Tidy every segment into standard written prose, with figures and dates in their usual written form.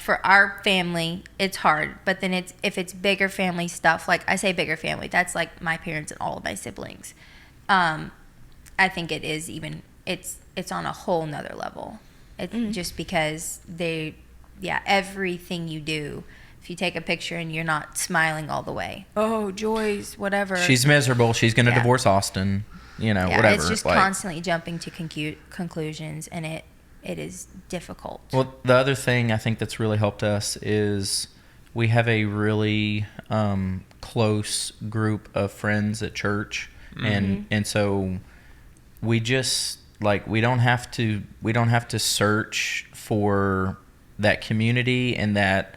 for our family, it's hard. But then if it's bigger family stuff, like I say bigger family, that's like my parents and all of my siblings. I think it is even, it's on a whole nother level. It's just because everything you do, if you take a picture and you're not smiling all the way, oh, Joy's, whatever. She's miserable. She's going to divorce Austin, whatever. It's just constantly jumping to conclusions, and it is difficult. Well, the other thing I think that's really helped us is we have a really close group of friends at church, and so we just we don't have to search for that community and that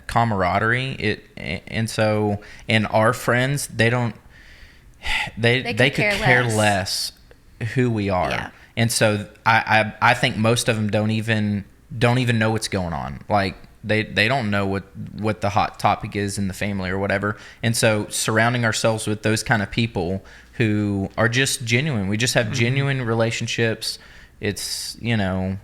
camaraderie. And our friends, they could care less who we are. Yeah. And so I think most of them don't even know what's going on. Like they don't know what the hot topic is in the family or whatever. And so surrounding ourselves with those kind of people who are just genuine. We just have genuine relationships. It's, I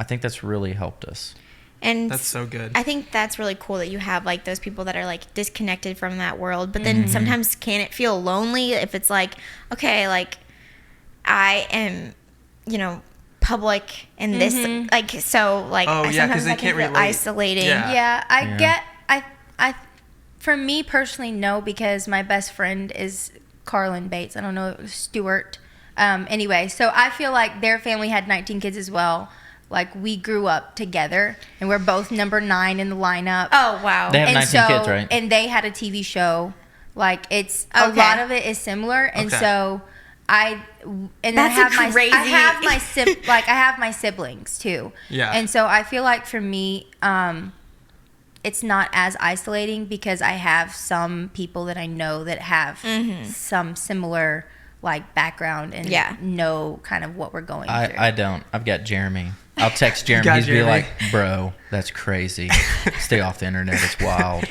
think that's really helped us. And that's so good. I think that's really cool that you have like those people that are like disconnected from that world. But then sometimes can it feel lonely if it's like, okay, like I am, public in this, sometimes they I can feel isolating. Yeah, I for me personally, no, because my best friend is Carlin Bates. I don't know, Stewart. Anyway, so I feel like their family had 19 kids as well. Like, we grew up together, and we're both number 9 in the lineup. Oh, wow. They have 19 kids, right? And they had a TV show. Like, it's a lot of it is similar. And so I have my siblings, too. Yeah. And so I feel like for me, it's not as isolating because I have some people that I know that have some similar background and know kind of what we're going through. I don't. I've got Jeremy. I'll text Jeremy. He'd be like, bro, that's crazy. Stay off the internet. It's wild.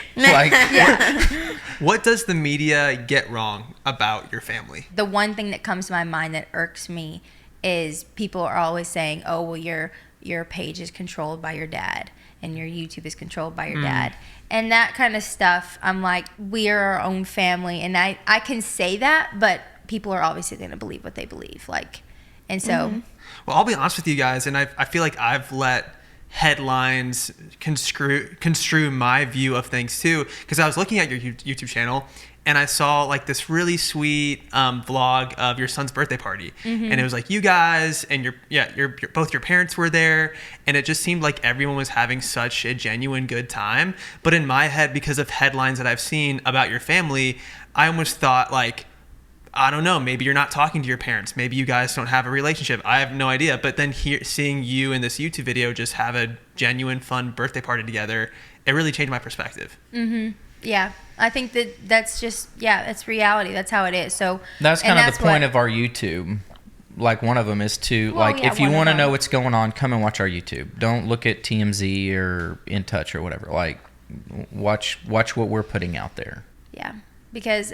What does the media get wrong about your family? The one thing that comes to my mind that irks me is people are always saying, oh, well, your page is controlled by your dad and your YouTube is controlled by your dad. And that kind of stuff, I'm like, we are our own family. And I can say that, but people are obviously going to believe what they believe. And so... Well, I'll be honest with you guys, and I feel like I've let headlines construe my view of things too, because I was looking at your YouTube channel and I saw this really sweet vlog of your son's birthday party, and it was like you guys and your both your parents were there, and it just seemed like everyone was having such a genuine good time. But in my head, because of headlines that I've seen about your family, I almost thought I don't know, maybe you're not talking to your parents. Maybe you guys don't have a relationship. I have no idea. But then seeing you in this YouTube video just have a genuine, fun birthday party together, it really changed my perspective. Yeah. I think that's just, it's reality. That's how it is. So that's kind of the point of our YouTube. One of them is to, if you want to know what's going on, come and watch our YouTube. Don't look at TMZ or In Touch or whatever. Watch what we're putting out there. Yeah. Because,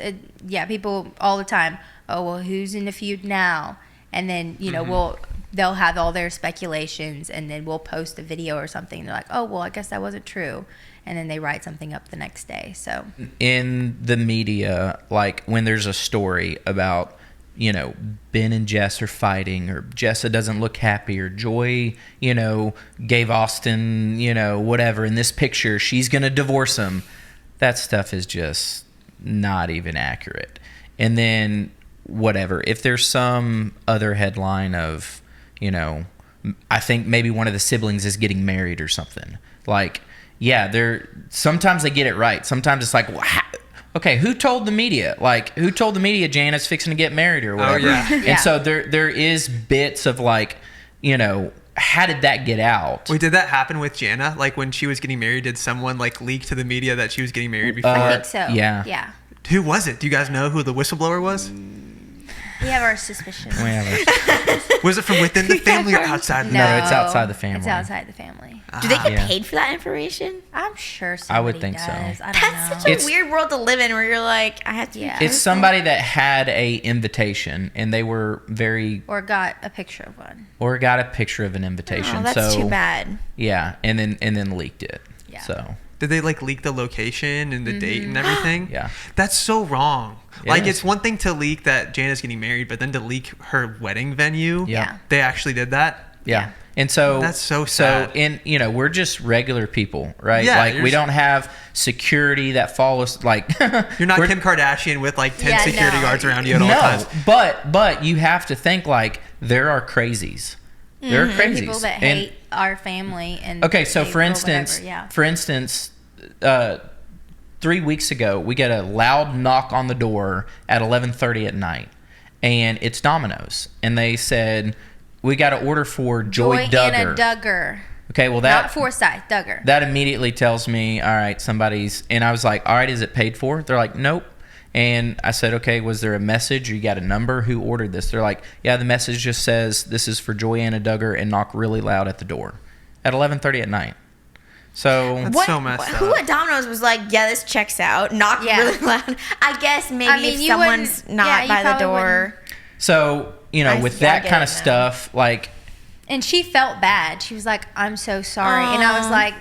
people all the time, oh, well, who's in the feud now? And then, they'll have all their speculations, and then we'll post a video or something. And they're like, oh, well, I guess that wasn't true. And then they write something up the next day. So in the media, when there's a story about, Ben and Jess are fighting, or Jessa doesn't look happy, or Joy, gave Austin, whatever, in this picture, she's going to divorce him. That stuff is just... not even accurate. And then whatever, if there's some other headline of I think maybe one of the siblings is getting married or something, they're sometimes they get it right, sometimes it's okay, who told the media Jana's fixing to get married or whatever? And so there is bits of how did that get out? Wait, did that happen with Jana? When she was getting married, did someone leak to the media that she was getting married before? I think so. Yeah. Who was it? Do you guys know who the whistleblower was? We have our suspicions. Was it from within the family or outside? No, it's outside the family. It's outside the family. Do they get Yeah. paid for that information? I'm sure somebody I would think so. does. I don't That's know. such a It's- weird world to live in where you're like, I have to. Yeah. Be It's somebody that had a invitation and they were very Or got a picture of one. or got a picture of an invitation. Oh, that's so too bad. yeah, and then leaked it. Yeah. So Did they like leak the location and the date and everything? yeah. That's so wrong. It Like is. it's one thing to leak that Jana's getting married, but then to leak her wedding venue. Yeah. They actually did that. Yeah. And so That's so sad. in we're just regular people, right? Yeah, like you're we just- don't have security that follows like You're not we're- Kim Kardashian with like 10 Yeah, security no. guards around you at all times. but you have to think like there are crazies. There are crazies. People that And- hate our family and Okay, so hate for or instance, whatever, yeah. 3 weeks ago, we get a loud knock on the door at 11:30 at night, and it's Domino's, and they said we got an order for Joy Jana Duggar. Duggar. Okay, well Not that Forsyth, Duggar. that immediately tells me, all right, somebody's, and I was like, all right, is it paid for? They're like, nope. And I said, okay, was there a message? You got a number? Who ordered this? They're like, yeah, the message just says this is for Joanna Duggar, and knock really loud at the door at 11:30 at night. So That's so messed Who up. at Domino's was like, yeah, this checks out. Knock Yeah. really loud. I guess maybe I mean, if you someone's wouldn't- yeah, not you by the probably door. So, I with see, I that get kind it of now. stuff, like, And she felt bad. She was like, I'm so sorry. And I was Aw. like,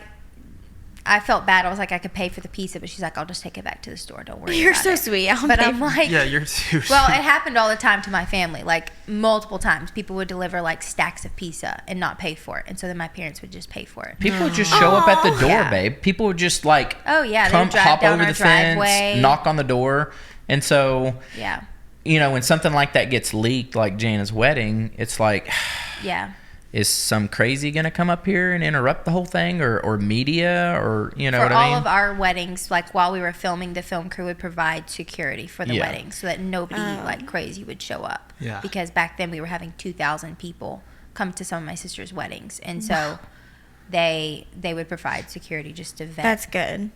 I felt bad. I was like, I could pay for the pizza, but she's like, I'll just take it back to the store. Don't worry. You're about so it. sweet. I'll But pay I'm for- like, Yeah, you're too well, sweet. it happened all the time to my family, like multiple times. People would deliver like stacks of pizza and not pay for it. And so then my parents would just pay for it. people would just show up at the door, Yeah. babe. People would just like, Oh, yeah, they come would drive hop down over our the fence, driveway. knock on the door, and so Yeah. when something like that gets leaked, like Jana's wedding, it's like, Yeah. is some crazy gonna come up here and interrupt the whole thing, or media, or For what all I mean? of our weddings, like while we were filming, the film crew would provide security for the Yeah. wedding so that nobody like crazy would show up. Yeah. Because back then we were having 2,000 people come to some of my sister's weddings, and so they would provide security just to vet. That's good.